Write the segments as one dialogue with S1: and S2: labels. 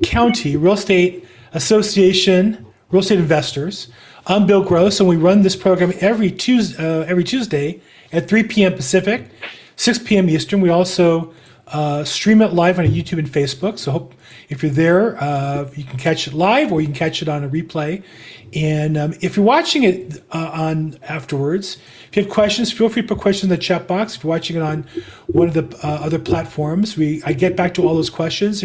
S1: County Real Estate Association, Real Estate Investors. I'm Bill Gross, and we run this program every Tuesday at 3 p.m. Pacific, 6 p.m. Eastern. We also stream it live on YouTube and Facebook. So hope if you're there, you can catch it live or you can catch it on a replay. And if you're watching it on afterwards, if you have questions, feel free to put questions in the chat box. If you're watching it on one of the other platforms, I get back to all those questions.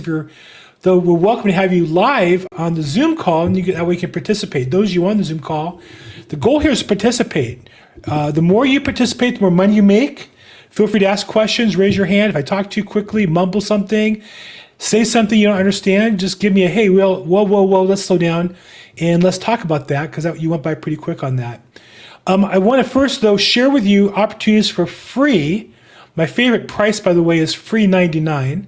S1: Though we're welcome to have you live on the Zoom call, and that way you can participate. Those of you on the Zoom call, the goal here is to participate. The more you participate, the more money you make. Feel free to ask questions, raise your hand. If I talk too quickly, mumble something, say something you don't understand, just give me a, hey, whoa, let's slow down and let's talk about that, because you went by pretty quick on that. I want to first, though, share with you opportunities for free. My favorite price, by the way, is free $99.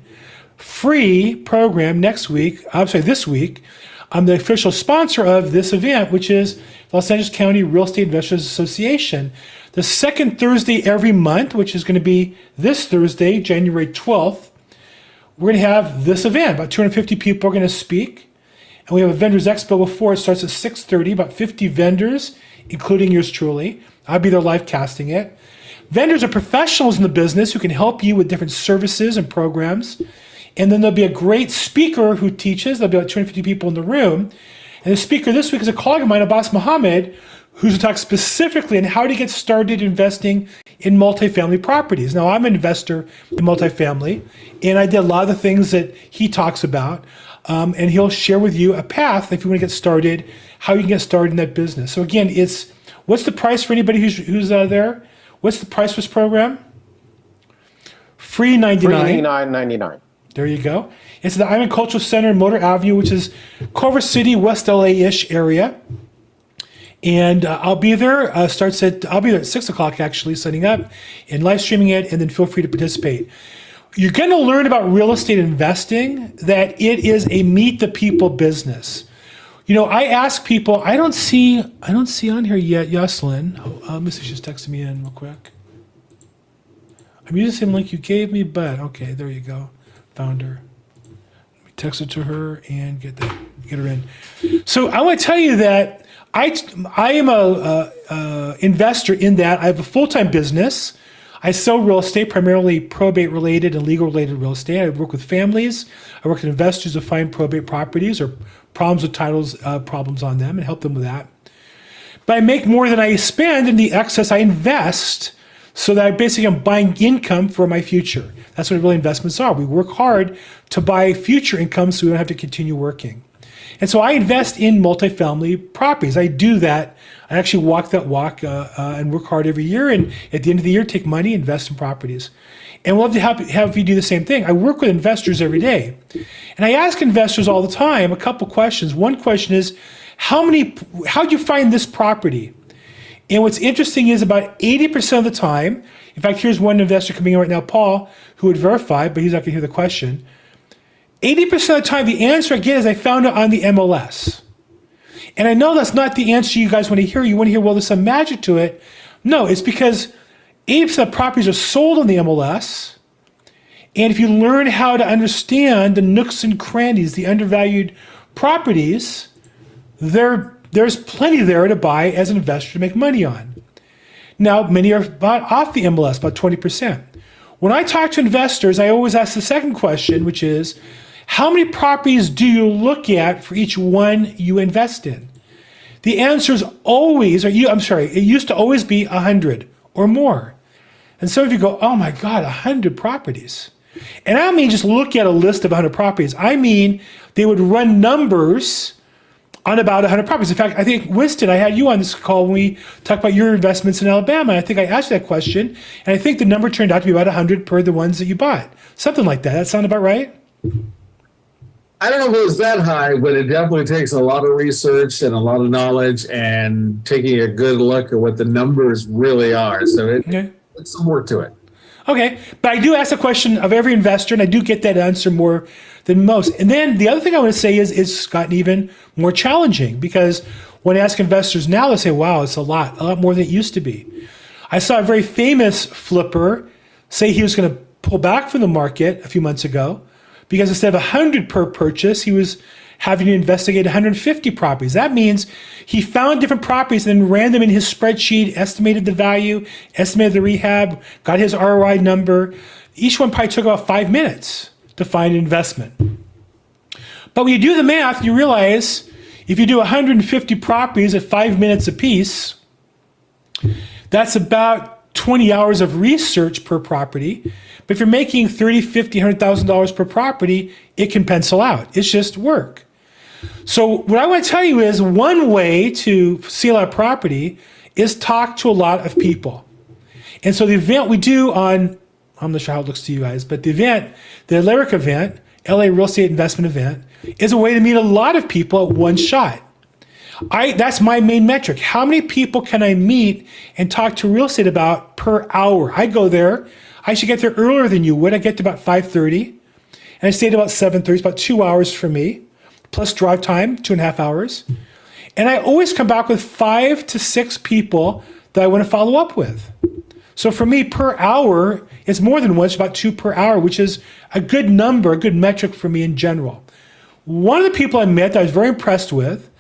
S1: Free program this week. I'm the official sponsor of this event, which is Los Angeles County Real Estate Investors Association. The second Thursday every month, which is going to be this Thursday, January 12th, we're going to have this event. About 250 people are going to speak. And we have a Vendors Expo before. It starts at 6:30, about 50 vendors, including yours truly. I'll be there live casting it. Vendors are professionals in the business who can help you with different services and programs. And then there'll be a great speaker who teaches. There'll be about 250 people in the room. And the speaker this week is a colleague of mine, Abbas Mohammed, who's going to talk specifically on how to get started investing in multifamily properties. Now, I'm an investor in multifamily, and I did a lot of the things that he talks about. And he'll share with you a path if you want to get started, how you can get started in that business. So again, what's the price for anybody who's there? What's the price for this program? Free $99.
S2: Free $99.99.
S1: There you go. It's at the Island Cultural Center, Motor Avenue, which is Culver City, West LA-ish area. And I'll be there. I'll be there at 6 o'clock, actually, setting up and live streaming it, and then feel free to participate. You're going to learn about real estate investing, that it is a meet the people business. You know, I ask people, I don't see on here yet, Yocelin. Let me see if she's texting me in real quick. I'm using the same link you gave me, but okay, there you go. Found her. Let me text it to her and get her in. So I want to tell you that I am a investor in that. I have a full-time business. I sell real estate, primarily probate-related and legal-related real estate. I work with families. I work with investors to find probate properties or problems with titles, problems on them, and help them with that. But I make more than I spend, and the excess I invest, so that I basically am buying income for my future. That's what really investments are. We work hard to buy future income so we don't have to continue working. And so I invest in multifamily properties. I do that. I actually walk that walk and work hard every year. And at the end of the year, take money, invest in properties. And we'll love to have you do the same thing. I work with investors every day. And I ask investors all the time a couple questions. One question is, how'd you find this property? And what's interesting is about 80% of the time, in fact, here's one investor coming in right now, Paul, who would verify, but he's not going to hear the question. 80% of the time, the answer I get is I found it on the MLS. And I know that's not the answer you guys want to hear. You want to hear, well, there's some magic to it. No, it's because 80% of properties are sold on the MLS. And if you learn how to understand the nooks and crannies, the undervalued properties, there's plenty there to buy as an investor to make money on. Now, many are bought off the MLS, about 20%. When I talk to investors, I always ask the second question, which is, how many properties do you look at for each one you invest in? The answer is always, it used to always be 100 or more. And some of you go, oh my God, 100 properties. And I don't mean just look at a list of 100 properties. I mean, they would run numbers on about 100 properties. In fact, I think, Winston, I had you on this call when we talked about your investments in Alabama. I think I asked that question, and I think the number turned out to be about 100 per the ones that you bought. Something like that. That sound about right?
S3: I don't know if it was that high, but it definitely takes a lot of research and a lot of knowledge and taking a good look at what the numbers really are. So it's some work to it.
S1: Okay, but I do ask the question of every investor, and I do get that answer more than most. And then the other thing I want to say is it's gotten even more challenging, because when I ask investors now, they say, wow, it's a lot more than it used to be. I saw a very famous flipper say he was going to pull back from the market a few months ago because instead of 100 per purchase, he was having to investigate 150 properties. That means he found different properties and then ran them in his spreadsheet, estimated the value, estimated the rehab, got his ROI number. Each one probably took about 5 minutes to find an investment. But when you do the math, you realize if you do 150 properties at 5 minutes apiece, that's about 20 hours of research per property. But if you're making $30,000, $50,000, $100,000 per property, it can pencil out. It's just work. So what I want to tell you is one way to see a lot of property is talk to a lot of people. And so the event we do on, I'm not sure how it looks to you guys, but the event, the LARIC event, LA Real Estate Investment Event, is a way to meet a lot of people at one shot. That's my main metric. How many people can I meet and talk to real estate about per hour? I go there. I should get there earlier than you would. I get to about 5:30, and I stayed about 7:30. It's about 2 hours for me, plus drive time, 2.5 hours. And I always come back with 5 to 6 people that I want to follow up with. So for me, per hour, it's more than one. It's about 2 per hour, which is a good number, a good metric for me in general. One of the people I met that I was very impressed with,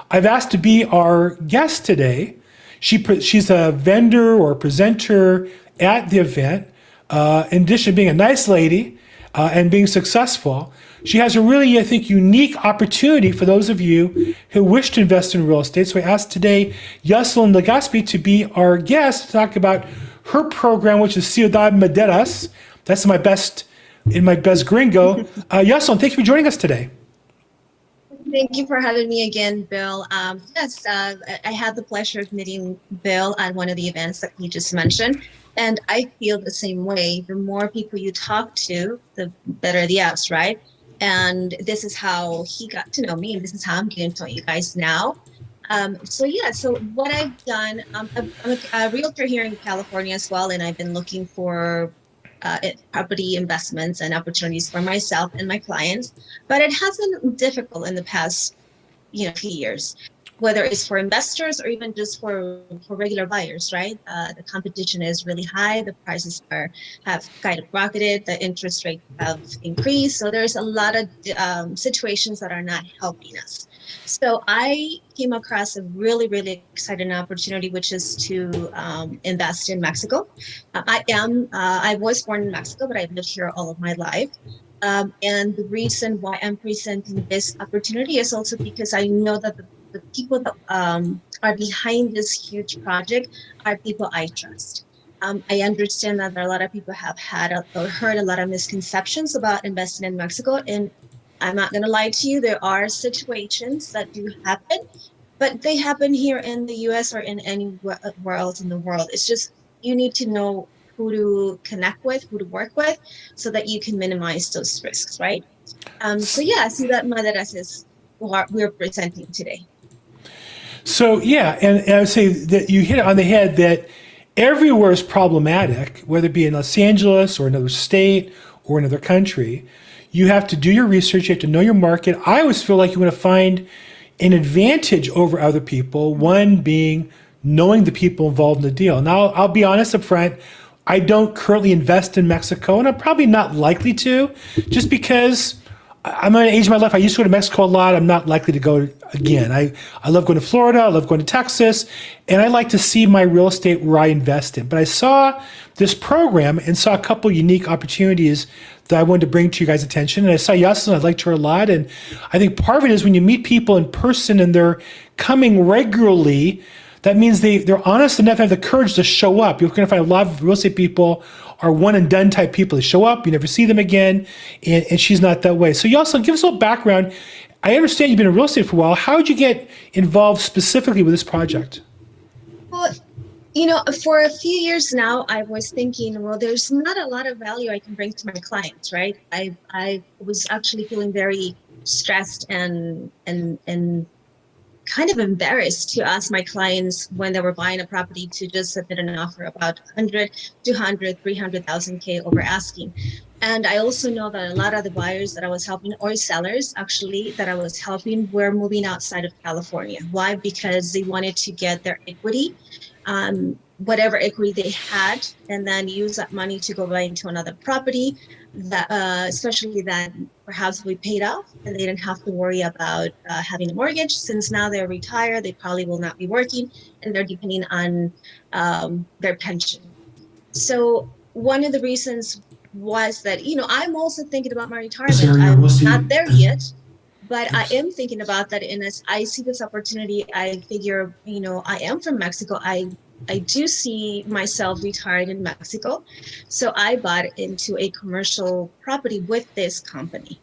S1: I've asked to be our guest today. She's a vendor or a presenter at the event. In addition to being a nice lady and being successful, she has a really, I think, unique opportunity for those of you who wish to invest in real estate. So I asked today Yocelin Legaspi to be our guest to talk about her program, which is Ciudad Maderas. That's in my best gringo. Yocelin, thank you for joining us today.
S2: Thank you for having me again, Bill. Yes, I had the pleasure of meeting Bill at one of the events that he just mentioned. And I feel the same way. The more people you talk to, the better the odds, right? And this is how he got to know me, and this is how I'm getting to know you guys now. So what I've done, I'm a realtor here in California as well, and I've been looking for property investments and opportunities for myself and my clients, but it has been difficult in the past, few years, whether it's for investors or even just for regular buyers, right? The competition is really high. The prices have skyrocketed. The interest rates have increased. So there's a lot of situations that are not helping us. So I came across a really, really exciting opportunity, which is to invest in Mexico. I was born in Mexico, but I've lived here all of my life. And the reason why I'm presenting this opportunity is also because I know that the people that are behind this huge project are people I trust. I understand that there are a lot of people have had or heard a lot of misconceptions about investing in Mexico, and I'm not going to lie to you, there are situations that do happen, but they happen here in the US or in anywhere else in the world. It's just you need to know who to connect with, who to work with, so that you can minimize those risks, right? Ciudad Maderas is what we're presenting today.
S1: So yeah, and I would say that you hit it on the head that everywhere is problematic, whether it be in Los Angeles or another state or another country. You have to do your research. You have to know your market. I always feel like you want to find an advantage over other people, one being knowing the people involved in the deal. Now, I'll be honest up front, I don't currently invest in Mexico, and I'm probably not likely to, just because I'm at an age of my life. I used to go to Mexico a lot. I'm not likely to go again. I love going to Florida. I love going to Texas. And I like to see my real estate where I invest in. But I saw this program and saw a couple unique opportunities that I wanted to bring to you guys' attention. And I saw Yocelin. I liked her a lot. And I think part of it is when you meet people in person and they're coming regularly, that means they're honest enough and have the courage to show up. You're going to find a lot of real estate people are one and done type people. They show up, you never see them again, and she's not that way. So Yocelin, give us a little background. I understand you've been in real estate for a while. How did you get involved specifically with this project?
S2: Well, for a few years now, I was thinking, well, there's not a lot of value I can bring to my clients, right? I was actually feeling very stressed and kind of embarrassed to ask my clients when they were buying a property to just submit an offer about 100, 200, 300,000 K over asking. And I also know that a lot of the buyers that I was helping, or sellers actually, that I was helping, were moving outside of California. Why? Because they wanted to get their equity, whatever equity they had, and then use that money to go buy into another property, that especially that perhaps will be paid off, and they didn't have to worry about having a mortgage. Since now they're retired, they probably will not be working, and they're depending on their pension. So one of the reasons was that, I'm also thinking about my retirement. I'm not there yet, but I am thinking about that. And as I see this opportunity, I figure, I am from Mexico. I do see myself retired in Mexico. So I bought into a commercial property with this company.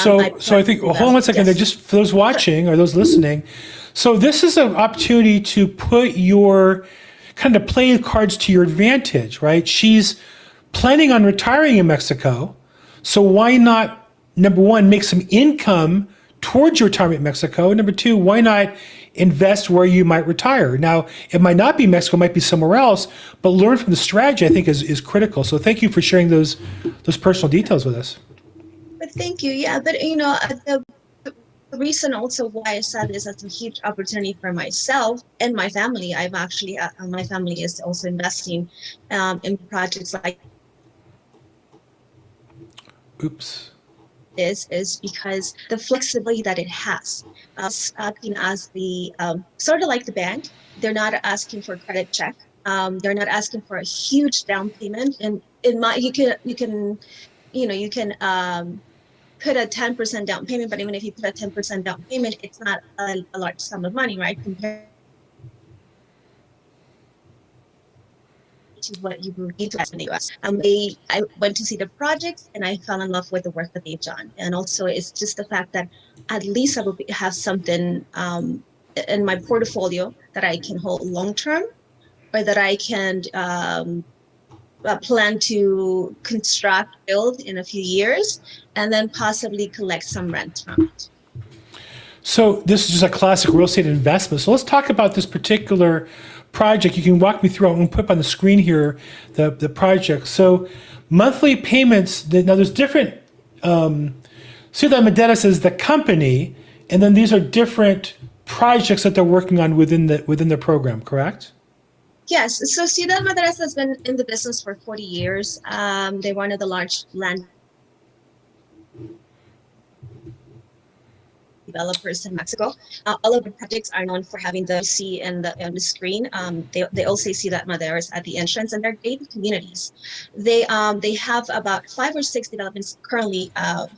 S1: So I think, hold on one second there, just for those watching or those listening. So this is an opportunity to put your, kind of play cards to your advantage, right? She's planning on retiring in Mexico. So why not, number one, make some income towards your retirement in Mexico? Number two, why not invest where you might retire? Now, it might not be Mexico, it might be somewhere else, but learn from the strategy, I think, is critical. So thank you for sharing those personal details with us.
S2: But thank you. Yeah, but the reason also why I said this as a huge opportunity for myself and my family. I'm actually my family is also investing in projects like this is because the flexibility that it has, acting as the sort of like the bank. They're not asking for a credit check. They're not asking for a huge down payment. And you can put a 10% down payment, but even if you put a 10% down payment, it's not a large sum of money, right? Compared to what you need to invest in the US. I went to see the projects and I fell in love with the work that they've done. And also it's just the fact that at least I will have something in my portfolio that I can hold long-term, or that I can plan to construct, build in a few years, and then possibly collect some rent from it.
S1: So this is just a classic real estate investment. So let's talk about this particular project. You can walk me through. I'm going to put up on the screen here the project. So monthly payments. Now there's different. Ciudad Maderas is the company, and then these are different projects that they're working on within the program. Correct?
S2: Yes. So Ciudad Maderas has been in the business for 40 years. They're one of the large land developers in Mexico. All of the projects are known for having the C and the screen. They all say Ciudad Maderas at the entrance, and they're gated communities. They have about 5 or 6 developments currently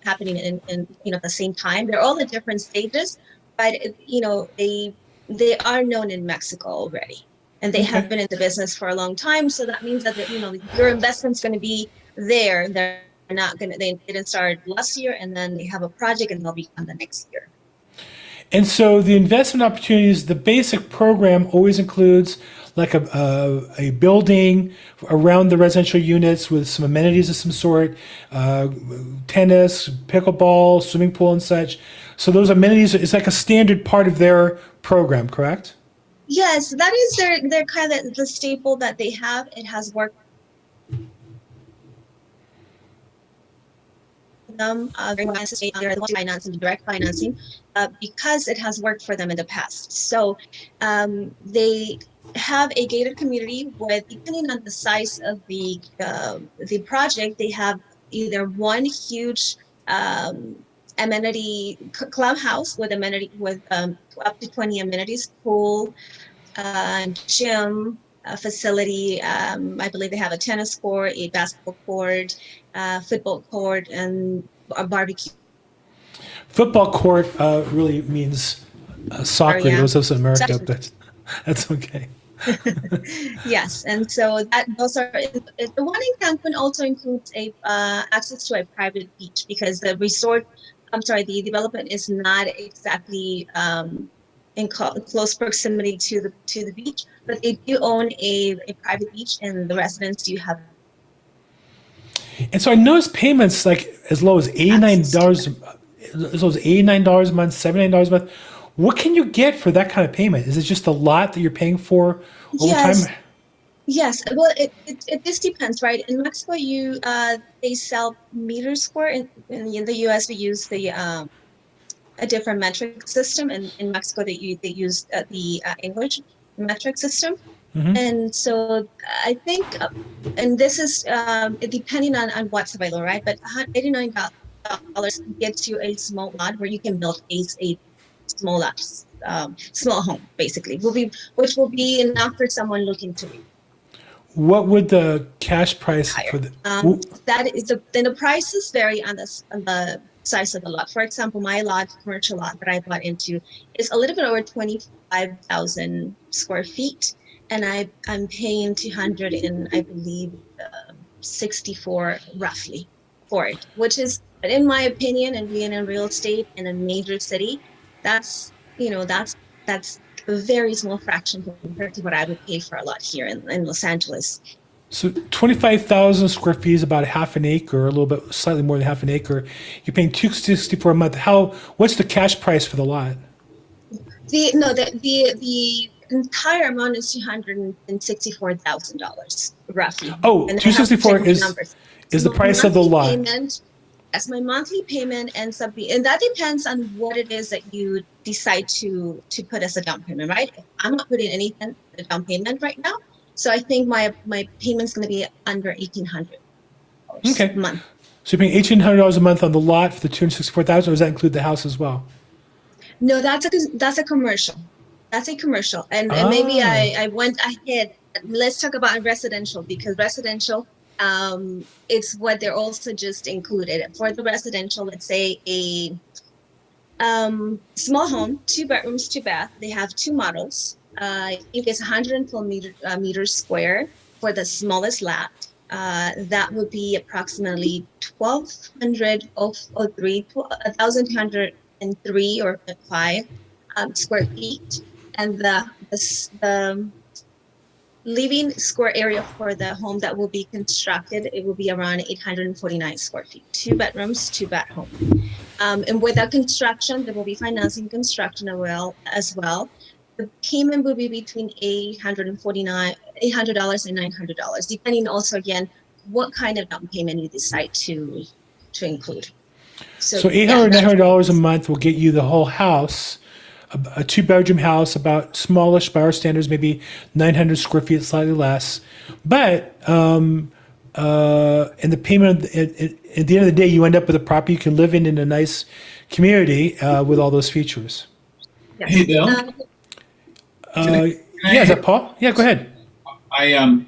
S2: happening in at the same time. They're all at different stages, but they are known in Mexico already. And they have been in the business for a long time. So that means that your investment's going to be there. They're not going to, they didn't start last year, and then they have a project and they'll be on the next year.
S1: And so the investment opportunities, the basic program always includes like a building around the residential units with some amenities of some sort, tennis, pickleball, swimming pool and such. So those amenities, it's like a standard part of their program, correct?
S2: Yes, that is their kind of the staple that they have. It has worked them they're the financing, direct financing, because it has worked for them in the past. So they have a gated community with, depending on the size of the project, they have either one huge amenity clubhouse with up to 20 amenities, pool, gym, facility. I believe they have a tennis court, a basketball court, football court, and a barbecue.
S1: Football court really means soccer. Those of us in America, but that's okay.
S2: Yes, and so those are the one in Cancun also includes access to a private beach, because the development is not exactly in close proximity to the beach, but they do own a private beach, and the residents do have.
S1: And so I noticed payments like as low as $89, $89 a month, $79 a month. What can you get for that kind of payment? Is it just a lot that you're paying for over time?
S2: Yes. Well, it this depends, right? In Mexico, they sell meter square. In the US, we use a different metric system. And in Mexico, they use the English metric system. Mm-hmm. And so I think, and this is depending on what's available, right? But $89 gets you a small lot where you can build a small lot, small home, basically, which will be enough for someone looking to
S1: What would the cash price for
S2: retire.
S1: the?
S2: That is then the prices vary on the size of the lot. For example, my lot, commercial lot that I bought into, is a little bit over 25,000 square feet, and I'm paying 200 and I believe 64 roughly for it, which is, in my opinion, and being in real estate in a major city, that's that's a very small fraction compared to what I would pay for a lot here in Los Angeles.
S1: So 25,000 square feet is about half an acre, a little bit, slightly more than half an acre. You're paying 264 a month. What's the cash price for the lot?
S2: The entire amount is $264,000 roughly.
S1: Oh,
S2: And
S1: 264 is the
S2: my
S1: price of the
S2: monthly
S1: lot.
S2: payment, yes, my monthly payment ends up being, and that depends on what it is that you decide to put as a down payment, right? I'm not putting anything as a down payment right now, so I think my payment's going to be under $1,800
S1: Okay.
S2: a month.
S1: So you're paying $1,800 a month on the lot for the 264,000, or does that include the house as well?
S2: No, that's a commercial. That's a commercial, and maybe I went ahead. Let's talk about residential, because residential, it's what they're also just included for the residential. Let's say a small home, 2 bedrooms, 2 bath. They have 2 models. I think it's 112 meters square for the smallest lot. That would be approximately 1,203 or 5 square feet, and the living square area for the home that will be constructed, it will be around 849 square feet. 2 bedrooms, 2 bath home. And with that construction, there will be financing construction as well. The payment will be between $800 and $900, depending also again what kind of down payment you decide to include.
S1: So $800, $900 a month will get you the whole house, a 2-bedroom house, about smallish by our standards, maybe 900 square feet, slightly less. But and the payment at the end of the day, you end up with a property you can live in a nice community with all those features.
S2: Yes.
S4: Hey, Bill.
S1: Yeah, is that Paul? Yeah, go ahead.
S4: I'm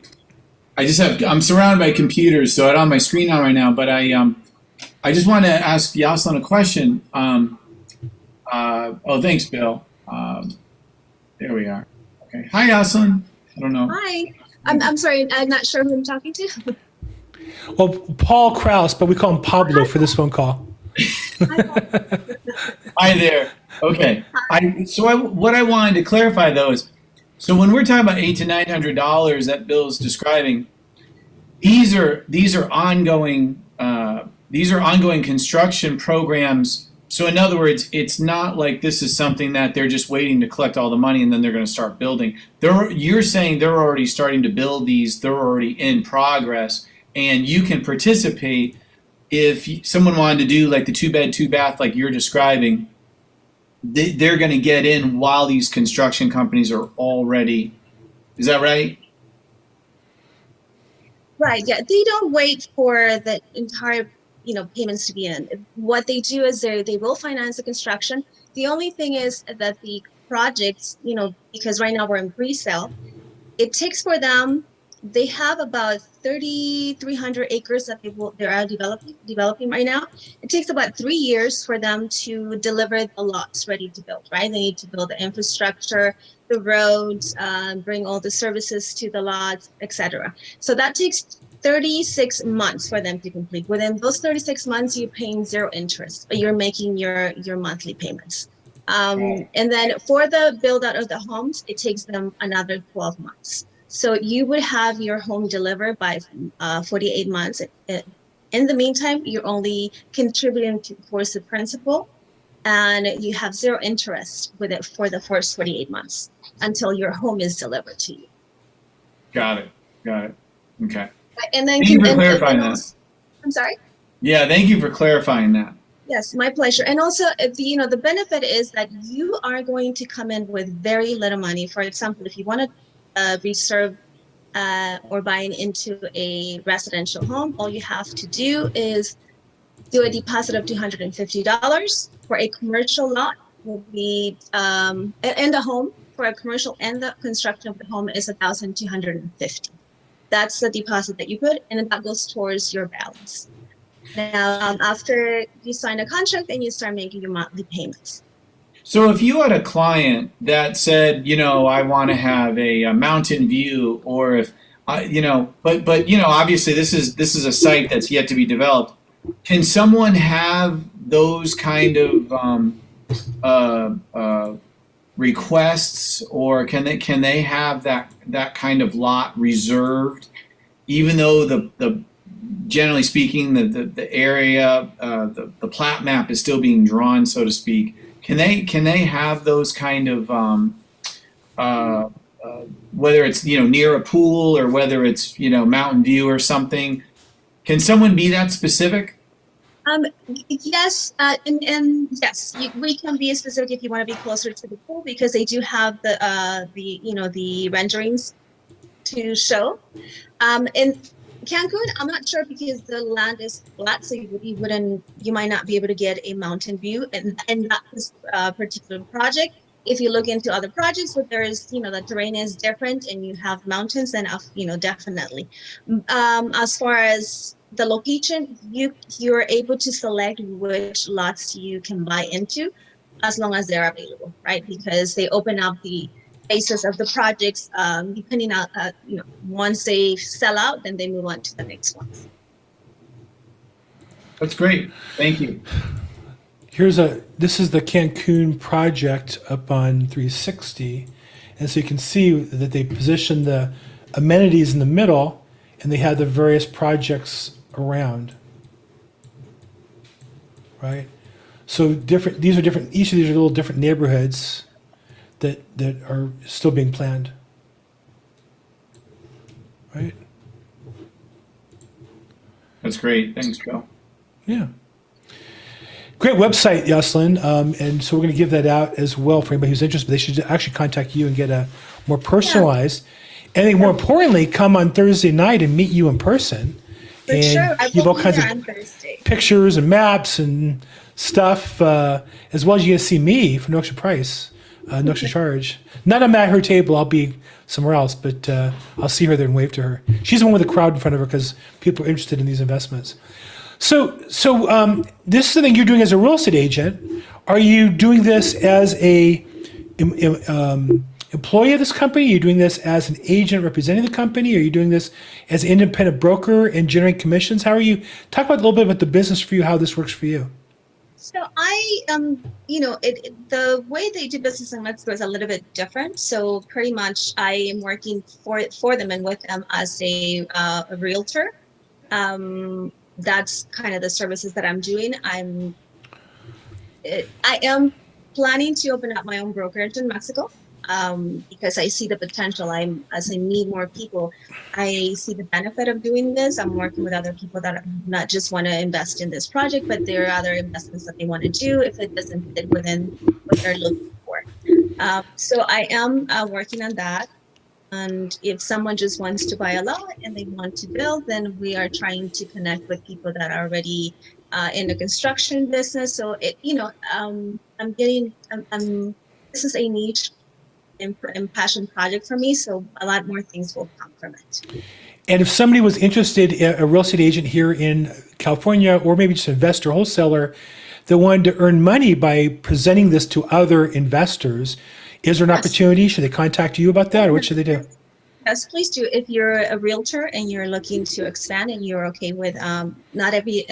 S4: surrounded by computers, so I don't have my screen on right now. But I just want to ask Yocelin a question. Thanks, Bill. There we are. Okay. Hi, Yocelin. I don't know.
S2: Hi. I'm sorry. I'm not sure who I'm talking to.
S1: Well, Paul Kraus, but we call him Pablo for this phone call.
S2: Hi, Paul.
S4: Hi there. Okay. What I wanted to clarify though is, so when we're talking about $800 to $900 that Bill's describing, these are ongoing construction programs. So in other words, it's not like this is something that they're just waiting to collect all the money and then they're going to start building. You're saying they're already starting to build these. They're already in progress, and you can participate if someone wanted to do like the 2-bed, 2-bath like you're describing. They're going to get in while these construction companies are already. Is that right?
S2: Right. Yeah. They don't wait for the entire, payments to be in. What they do is they will finance the construction. The only thing is that the projects, because right now we're in pre-sale, it takes for them. They have about 3,300 acres that they are developing right now. It takes about 3 years for them to deliver the lots ready to build, right? They need to build the infrastructure, the roads, bring all the services to the lots, etc. So that takes 36 months for them to complete. Within those 36 months, you're paying 0 interest, but you're making your monthly payments. And then for the build out of the homes, it takes them another 12 months. So you would have your home delivered by 48 months. In the meantime, you're only contributing towards the principal, and you have 0 interest with it for the first 48 months until your home is delivered to you.
S4: Got it. Okay.
S2: And then
S4: Thank you for clarifying that.
S2: I'm sorry?
S4: Yeah, thank you for clarifying that.
S2: Yes, my pleasure. And also, the benefit is that you are going to come in with very little money. For example, if you want to reserve or buying into a residential home, all you have to do is do a deposit of $250 for a commercial lot. Will be and the home for a commercial and the construction of the home is $1,250. That's the deposit that you put, and that goes towards your balance. Now, after you sign a contract, then you start making your monthly payments.
S4: So if you had a client that said, I want to have a mountain view, or if but obviously this is a site that's yet to be developed. Can someone have those kind of requests, or can they have that kind of lot reserved, even though the generally speaking the area the plat map is still being drawn, so to speak? Can they have those kind of whether it's near a pool or whether it's mountain view or something? Can someone be that specific?
S2: Yes, and yes, we can be specific if you want to be closer to the pool, because they do have the renderings to show. In Cancun, I'm not sure because the land is flat, so you might not be able to get a mountain view in that particular project. If you look into other projects where there is, the terrain is different and you have mountains, then definitely. As far as the location, you're able to select which lots you can buy into, as long as they're available, right? Because they open up the basis of the projects, depending on once they sell out, then they move on to the next one.
S4: That's great. Thank you.
S1: This is the Cancun project up on 360, and so you can see that they position the amenities in the middle, and they have the various projects around, right? So these are different. Each of these are little different neighborhoods that are still being planned, right?
S4: That's great. Thanks, Bill.
S1: Yeah. Great website, Yocelin. And so we're going to give that out as well for anybody who's interested. But they should actually contact you and get a more personalized. And I think more importantly, come on Thursday night and meet you in person.
S2: For sure. I
S1: you have
S2: will
S1: all
S2: be
S1: kinds
S2: there
S1: of
S2: on Thursday.
S1: pictures and maps and stuff, as well as you get to see me for no extra price, no extra charge. Not at her table. I'll be somewhere else, but I'll see her there and wave to her. She's the one with the crowd in front of her because people are interested in these investments. So this is something you're doing as a real estate agent. Are you doing this as a employee of this company? Are you doing this as an agent representing the company? Are you doing this as an independent broker and generating commissions? How are you? Talk about a little bit about the business for you, how this works for you.
S2: So I, the way they do business in Mexico is a little bit different. So pretty much I am working for them and with them as a realtor. That's kind of the services that I'm doing. I am planning to open up my own brokerage in Mexico, because I see the potential. As I meet more people, I see the benefit of doing this. I'm working with other people that not just want to invest in this project, but there are other investments that they want to do if it doesn't fit within what they're looking for. So I am working on that. And if someone just wants to buy a lot and they want to build, then we are trying to connect with people that are already in the construction business. So this is a niche and passion project for me. So a lot more things will come from it.
S1: And if somebody was interested, a real estate agent here in California, or maybe just an investor, wholesaler, that wanted to earn money by presenting this to other investors, is there an opportunity? Should they contact you about that, or what should they do?
S2: Yes, please do. If you're a realtor and you're looking to expand and you're okay with not every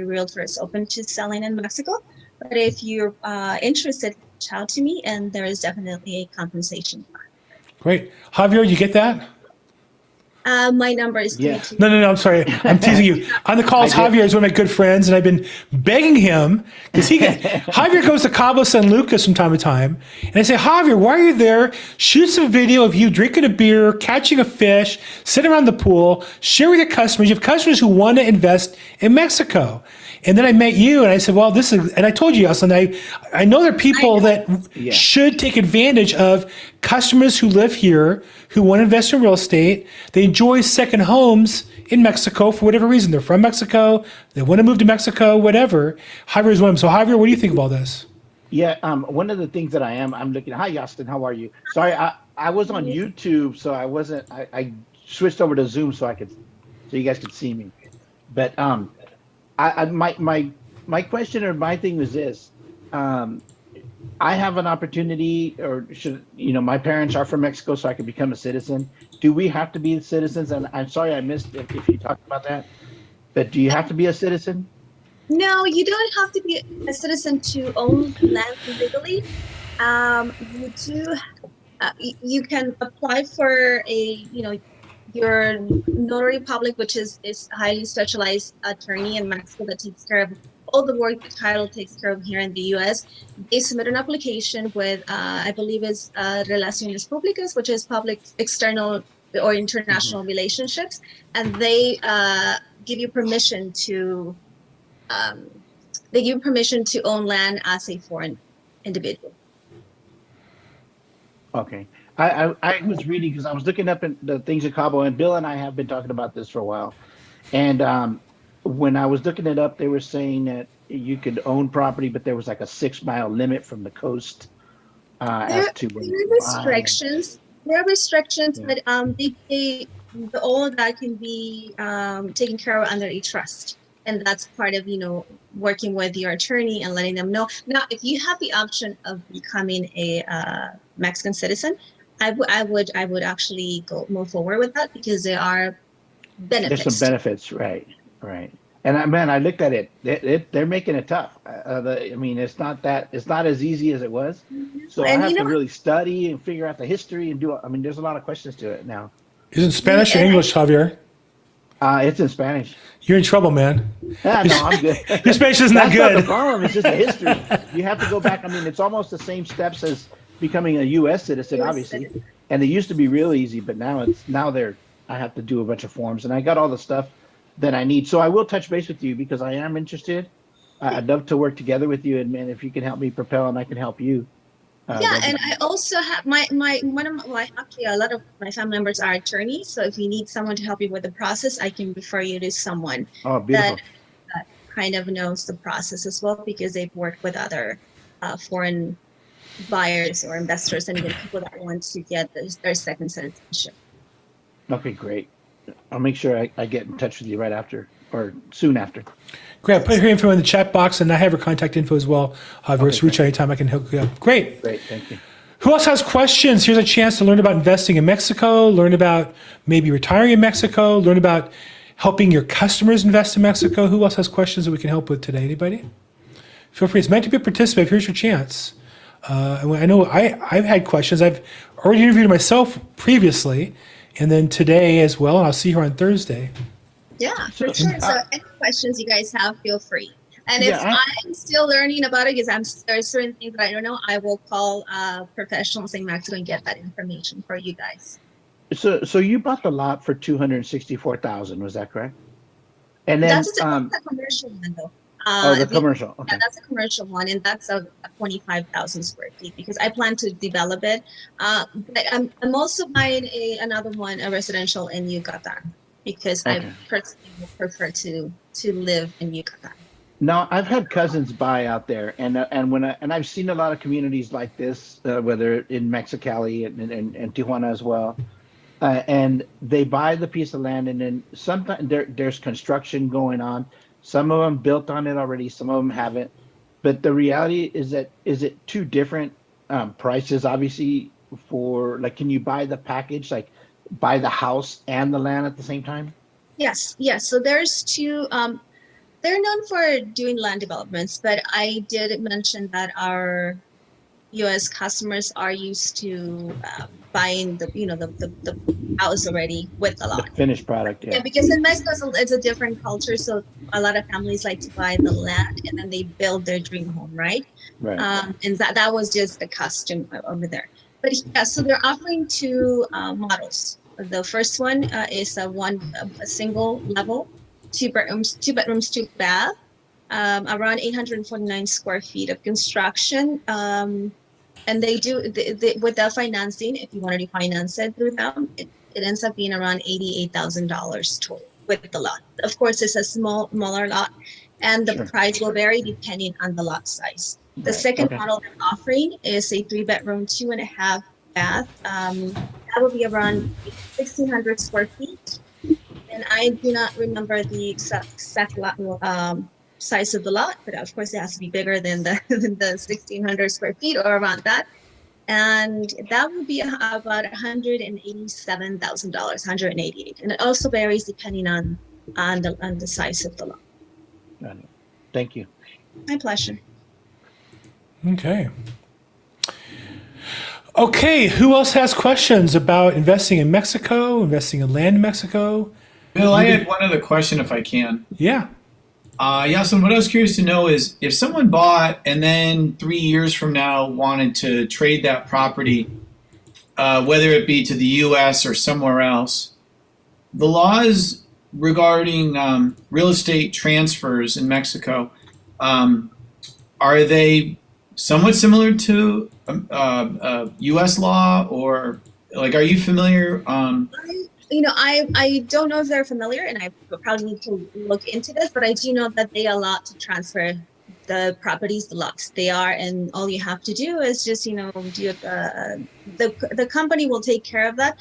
S2: realtor is open to selling in Mexico, but if you're interested, reach out to me, and there is definitely a compensation plan.
S1: Great, Javier, you get that?
S2: My number is
S1: No, I'm sorry. I'm teasing you. On the call is Javier. He's one of my good friends, and I've been begging him because Javier goes to Cabo San Lucas from time to time, and I say, Javier, why are you there? Shoot some video of you drinking a beer, catching a fish, sitting around the pool, share with your customers. You have customers who want to invest in Mexico. And then I met you, and I said, well, and I told you, Yocelin, I know there are people that should take advantage of customers who live here, who want to invest in real estate. They enjoy second homes in Mexico for whatever reason. They're from Mexico, they want to move to Mexico, whatever. Javier is one of them. So Javier, what do you think of all this?
S5: Yeah, one of the things that I'm looking. Hi, Yocelin, how are you? Sorry, I was on YouTube, so I wasn't. I switched over to Zoom so you guys could see me. But my question or my thing was this: I have an opportunity, or should my parents are from Mexico, so I could become a citizen. Do we have to be citizens? And I'm sorry I missed if you talked about that. But do you have to be a citizen?
S2: No, you don't have to be a citizen to own land legally. You do. You can apply for your notary public, which is a highly specialized attorney in Mexico that takes care of all the work the title takes care of here in the U.S. They submit an application with, I believe, is Relaciones Públicas, which is public, external, or international relationships, and they give you permission to. They give permission to own land as a foreign individual.
S5: Okay. I was reading because I was looking up in the things in Cabo, and Bill and I have been talking about this for a while. And when I was looking it up, they were saying that you could own property, but there was like a 6-mile limit from the coast
S2: There are restrictions. There are restrictions, but all of that can be taken care of under a trust. And that's part of, working with your attorney and letting them know. Now, if you have the option of becoming a Mexican citizen, I would actually move forward with that because there are benefits.
S5: There's some benefits, right. And I looked at it. They're making it tough. It's not as easy as it was.
S2: Mm-hmm.
S5: So I have to really study and figure out the history and there's a lot of questions to it now.
S1: Is it Spanish or English, Javier?
S5: It's in Spanish.
S1: You're in trouble, man.
S5: Yeah, no, I'm good.
S1: Your Spanish isn't that
S5: That's
S1: good.
S5: not the problem. It's just the history. You have to go back. It's almost the same steps as becoming a U.S. citizen, obviously. And it used to be real easy, but now I have to do a bunch of forms, and I got all the stuff that I need. So I will touch base with you because I am interested. I'd love to work together with you, and man, if you can help me propel and I can help you.
S2: And I also have actually a lot of my family members are attorneys. So if you need someone to help you with the process, I can refer you to someone that kind of knows the process as well, because they've worked with other foreign buyers or investors and even people that want to get their second citizenship.
S5: Okay, great. I'll make sure I get in touch with you right after or soon after.
S1: Great. Put her info in the chat box, and I have her contact info as well. So reach out anytime I can hook you up. Great.
S5: Thank you.
S1: Who else has questions? Here's a chance to learn about investing in Mexico, learn about maybe retiring in Mexico, learn about helping your customers invest in Mexico. Who else has questions that we can help with today? Anybody? Feel free. It's meant to be a participant. Here's your chance. I know I've had questions. I've already interviewed myself previously, and then today as well, and I'll see her on Thursday.
S2: Yeah, for sure. So any questions you guys have, feel free. And if I'm still learning about it, because there's certain things that I don't know, I will call professionals in Mexico and get that information for you guys.
S5: So you bought the lot for $264,000, was that correct? And then
S2: that's a commercial one, though.
S5: The commercial. Okay.
S2: Yeah, that's a commercial one, and that's a 25,000 square feet because I plan to develop it. But I'm also buying another one, a residential in Yucatan, because I personally would prefer to live in Yucatan.
S5: Now, I've had cousins buy out there, and I've seen a lot of communities like this, whether in Mexicali and Tijuana as well, and they buy the piece of land, and then sometimes there's construction going on. Some of them built on it already, some of them haven't. But the reality is that is it two different prices? Obviously, for like, can you buy the package, like buy the house and the land at the same time?
S2: Yes. So there's two. They're known for doing land developments, but I did mention that our U.S. customers are used to buying the house already with the lot.
S5: The finished product, yeah.
S2: Yeah, because in Mexico it's a different culture, so a lot of families like to buy the land and then they build their dream home, right?
S5: Right.
S2: And that was just the custom over there. But yeah, so they're offering two models. The first one is a single level, two bedrooms, two bath, around 849 square feet of construction. And they do with the financing. If you wanted to finance it through them, it ends up being around $88,000 total with the lot. Of course, it's a smaller lot, and the price will vary depending on the lot size. The second model I'm offering is a 3-bedroom, 2.5 bath. That will be around 1,600 square feet. And I do not remember the exact lot, size of the lot, but of course it has to be bigger than the 1,600 square feet or around that. And that would be about $187,000, 188, and it also varies depending on the size of the lot.
S5: Got it. Thank you.
S2: My pleasure.
S1: Okay. Okay, who else has questions about investing in Mexico, investing in land in Mexico?
S4: Bill, I had one other question if I can.
S1: Yeah.
S4: Yocelin, what I was curious to know is if someone bought and then 3 years from now wanted to trade that property, whether it be to the U.S. or somewhere else, the laws regarding real estate transfers in Mexico, are they somewhat similar to U.S. law, or like, are you familiar?
S2: I don't know if they're familiar, and I probably need to look into this, but I do know that they allow to transfer the properties, the lots they are, and all you have to do is just, do the company will take care of that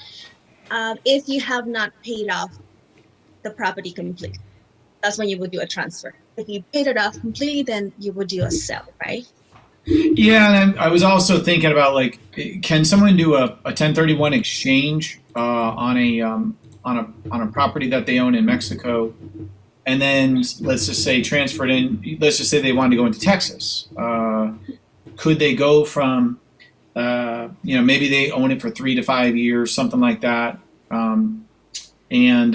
S2: if you have not paid off the property completely. That's when you would do a transfer. If you paid it off completely, then you would do a sale, right?
S4: Yeah, and I was also thinking about, like, can someone do a 1031 exchange on a property that they own in Mexico, and then let's just say transfer it in. Let's just say they wanted to go into Texas. Could they go from maybe they own it for 3 to 5 years, something like that, and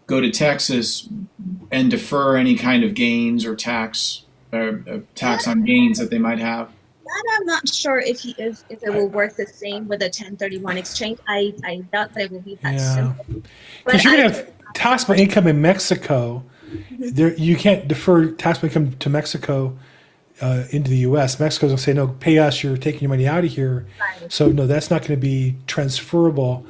S4: go to Texas and defer any kind of gains or tax on gains that they might have?
S2: That I'm not sure if it will work the same with a 1031 exchange. I doubt that it will be that simple.
S1: Because you're going to have taxable income in Mexico. There, you can't defer taxable income to Mexico into the U.S. Mexico's going to say, no, pay us, you're taking your money out of here.
S2: Right.
S1: So, no, that's not going to be transferable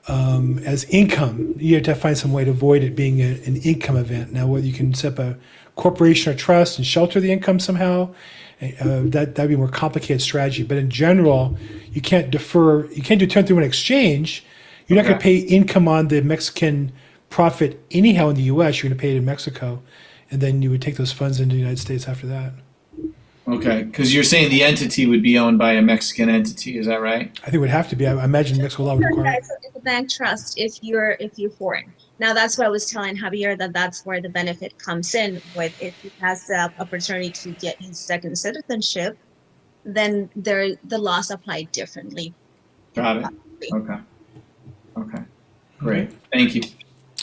S1: as income. You have to find some way to avoid it being an income event. Now, whether you can set up a corporation or trust and shelter the income somehow, that'd be a more complicated strategy. But in general, you can't defer. You can't do 1031 exchange. You're not going to pay income on the Mexican profit anyhow in the U.S. You're going to pay it in Mexico, and then you would take those funds into the United States after that.
S4: Okay, because you're saying the entity would be owned by a Mexican entity, is that right?
S1: I think it would have to be. I imagine Mexico law would require it.
S2: It's a bank trust if you're foreign. Now, that's what I was telling Javier, that's where the benefit comes in. With if he has the opportunity to get his second citizenship, then the laws apply differently.
S4: Got it. Okay. Great. Thank you.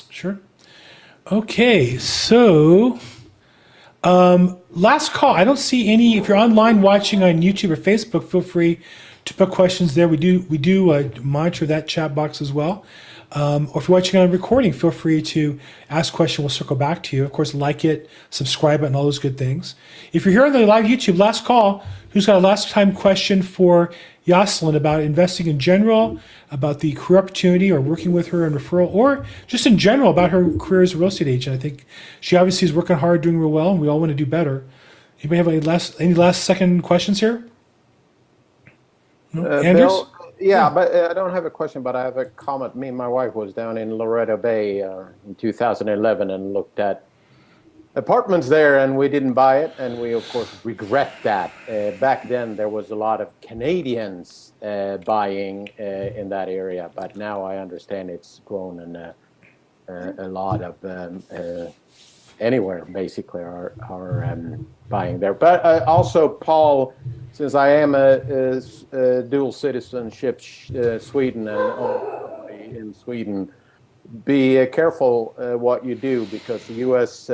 S1: Sure. Okay, so last call. I don't see any. If you're online watching on YouTube or Facebook, feel free to put questions there. We do monitor that chat box as well. Or if you're watching on a recording, feel free to ask a question. We'll circle back to you. Of course, like it, subscribe it, and all those good things. If you're here on the live YouTube, last call, who's got a last time question for Yocelin about investing in general, about the career opportunity or working with her in referral, or just in general about her career as a real estate agent? I think she obviously is working hard, doing real well, and we all want to do better. Anybody have any last second questions here? No? Anders?
S6: Bill, yeah, but I don't have a question, but I have a comment. Me and my wife was down in Laredo Bay in 2011 and looked at apartments there, and we didn't buy it, and we of course regret that. Back then there was a lot of Canadians buying in that area, but now I understand it's grown, and a lot of anywhere basically are buying there. But also, Paul, since I am a dual citizenship Sweden and in Sweden, be careful what you do, because the U.S.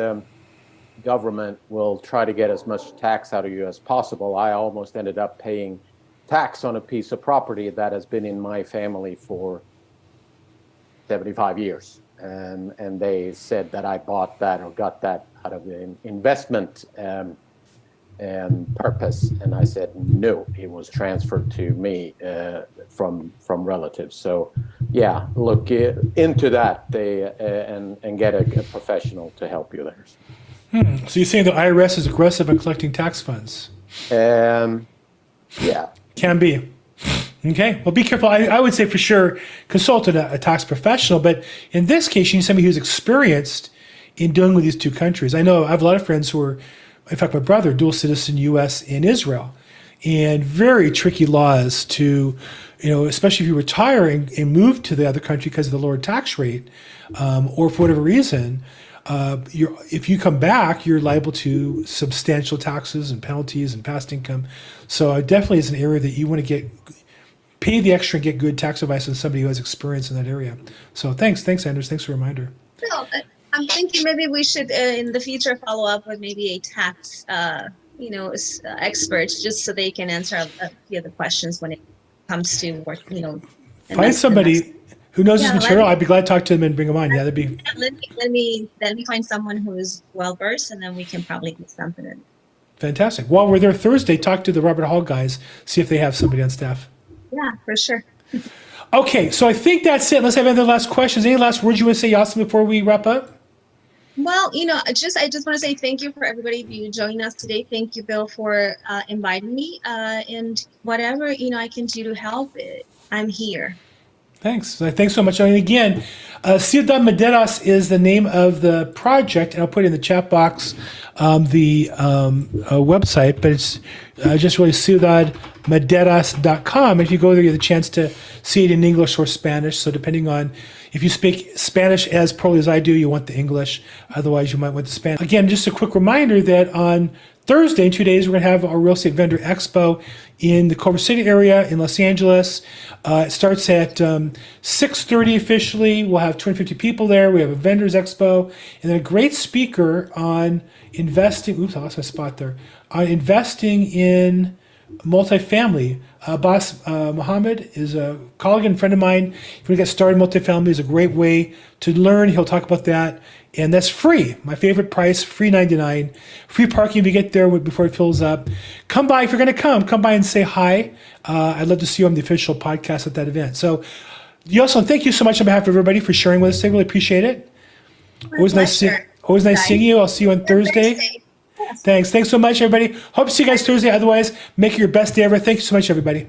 S6: Government will try to get as much tax out of you as possible. I almost ended up paying tax on a piece of property that has been in my family for 75 years. And they said that I bought that or got that out of an investment purpose. And I said, no, it was transferred to me from relatives. So yeah, look into that and get a professional to help you there.
S1: So you're saying the IRS is aggressive in collecting tax funds?
S6: Yeah.
S1: Can be. Okay. Well, be careful. I would say for sure consult a tax professional. But in this case, you need somebody who's experienced in dealing with these two countries. I know I have a lot of friends who are, in fact, my brother, dual citizen U.S. and Israel, and very tricky laws to, especially if you retire and move to the other country because of the lower tax rate, or for whatever reason. If you come back, you're liable to substantial taxes and penalties and past income. So it definitely is an area that you want to pay the extra and get good tax advice from somebody who has experience in that area. So thanks, Anders. Thanks for the reminder.
S2: No, I'm thinking maybe we should in the future follow up with maybe a tax, experts, just so they can answer a few of the questions when it comes to work.
S1: Find somebody who knows this material. I'd be glad to talk to them and bring them on. Yeah, that'd be.
S2: Let me find someone who is well versed, and then we can probably get something in.
S1: Fantastic. While we're there Thursday, talk to the Robert Hall guys, see if they have somebody on staff.
S2: Yeah, for sure.
S1: Okay, so I think that's it. Unless I have any last questions. Any last words you want to say, Yocelin, before we wrap up?
S2: Well, I just want to say thank you for everybody who joined us today. Thank you, Bill, for inviting me. And whatever I can do to help, I'm here.
S1: Thanks. Thanks so much. And again, Ciudad Maderas is the name of the project, and I'll put in the chat box the website, but it's just really ciudadmaderas.com. If you go there, you have the chance to see it in English or Spanish. So depending on if you speak Spanish as poorly as I do, you want the English. Otherwise, you might want the Spanish. Again, just a quick reminder that on Thursday, in 2 days, we're going to have our Real Estate Vendor Expo in the Culver City area in Los Angeles. It starts at 6:30 officially. We'll have 250 people there. We have a Vendors Expo, and then a great speaker on investing. Oops, I lost my spot there. On investing in multifamily. Abbas Mohammed is a colleague and friend of mine. If you want to get started in multifamily, is a great way to learn. He'll talk about that. And that's free. My favorite price, free $99. Free parking if you get there before it fills up. Come by if you're going to come by and say hi. I'd love to see you on the official podcast at that event. So, Yocelin, thank you so much on behalf of everybody for sharing with us. I really appreciate it. Always nice seeing you. I'll see you on Thursday. Thanks so much, everybody. Hope to see you guys Thursday. Otherwise, make it your best day ever. Thank you so much, everybody.